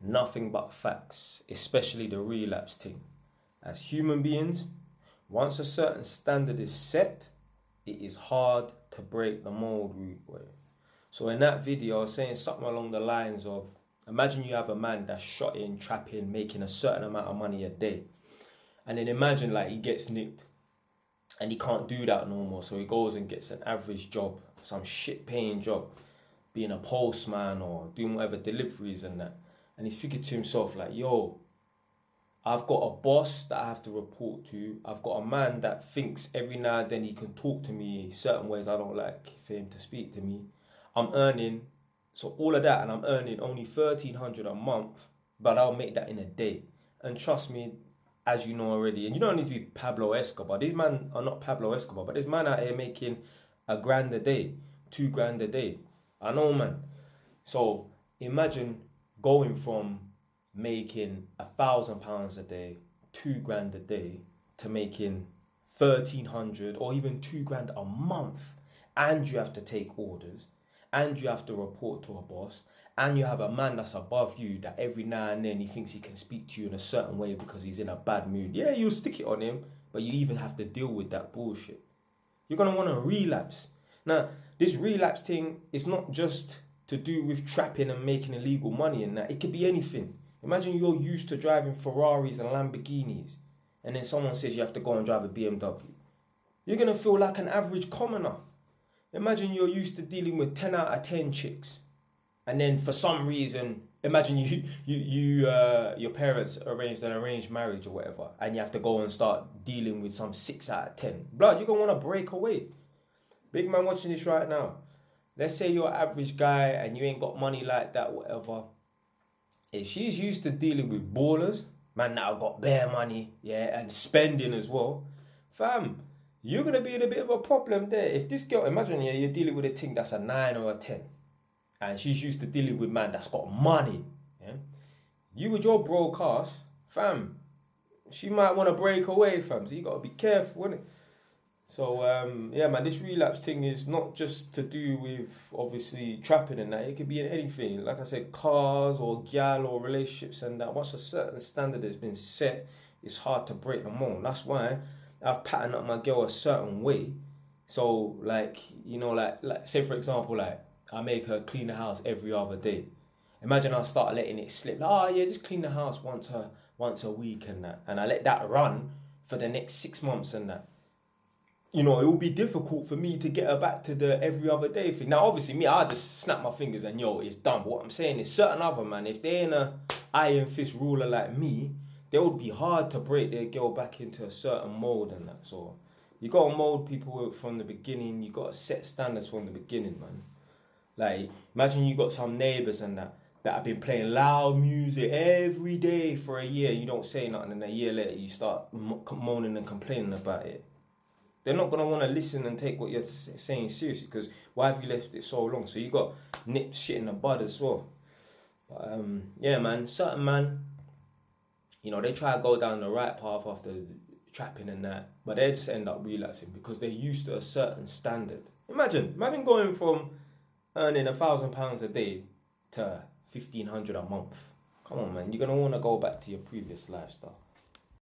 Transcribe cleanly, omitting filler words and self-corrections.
nothing but facts, especially the relapse thing. As human beings, once a certain standard is set, it is hard to break the mold, rude boy. So in that video, I was saying something along the lines of, imagine you have a man that's shotting, trapping, making a certain amount of money a day. And then imagine like he gets nicked and he can't do that no more. So he goes and gets an average job, some shit paying job, being a postman or doing whatever deliveries and that. And he's thinking to himself like, yo, I've got a boss that I have to report to. I've got a man that thinks every now and then he can talk to me certain ways I don't like for him to speak to me. I'm earning, so all of that, and I'm earning only $1,300 a month, but I'll make that in a day. And trust me, as you know already, and you don't need to be Pablo Escobar. These men are not Pablo Escobar, but this man out here making $1,000 a day, $2,000 a day. I know, man. So imagine going from making £1,000 a day, $2,000 a day, to making 1,300 or even $2,000 a month, and you have to take orders, and you have to report to a boss, and you have a man that's above you that every now and then he thinks he can speak to you in a certain way because he's in a bad mood. Yeah, you'll stick it on him, but you even have to deal with that bullshit. You're going to want to relapse. Now, this relapse thing is not just to do with trapping and making illegal money and that. It could be anything. Imagine you're used to driving Ferraris and Lamborghinis, and then someone says you have to go and drive a BMW. You're going to feel like an average commoner. Imagine you're used to dealing with 10 out of 10 chicks, and then for some reason, imagine your parents arranged an arranged marriage or whatever, and you have to go and start dealing with some 6 out of 10. Blood, you're going to want to break away. Big man watching this right now. Let's say you're an average guy and you ain't got money like that, whatever. If she's used to dealing with ballers, man that have got bare money, yeah, and spending as well, fam, you're going to be in a bit of a problem there. If this girl, imagine, yeah, you're dealing with a thing that's a 9 or a 10, and she's used to dealing with man that's got money, yeah, you with your broke ass, fam, she might want to break away, fam, so you got to be careful, innit? So, yeah, man, this relapse thing is not just to do with, obviously, trapping and that. It could be in anything. Like I said, cars or gal or relationships and that. Once a certain standard has been set, it's hard to break them all. That's why I've patterned up my girl a certain way. So, like, you know, like say, for example, like, I make her clean the house every other day. Imagine I start letting it slip. Oh, yeah, just clean the house once a week and that. And I let that run for the next 6 months and that. You know, it will be difficult for me to get her back to the every other day thing. Now, obviously, me, I just snap my fingers and, yo, it's done. But what I'm saying is certain other man, if they ain't a iron fist ruler like me, they would be hard to break their girl back into a certain mold and that. So, you got to mold people from the beginning. You got to set standards from the beginning, man. Like, imagine you got some neighbours and that have been playing loud music every day for a year. You don't say nothing, and a year later, you start moaning and complaining about it. They're not going to want to listen and take what you're saying seriously, because why have you left it so long? So you got nip shit in the bud as well. But, yeah, man, certain man, you know, they try to go down the right path after trapping and that, but they just end up relapsing because they're used to a certain standard. Imagine going from earning £1,000 a day to 1,500 a month. Come on, man, you're going to want to go back to your previous lifestyle.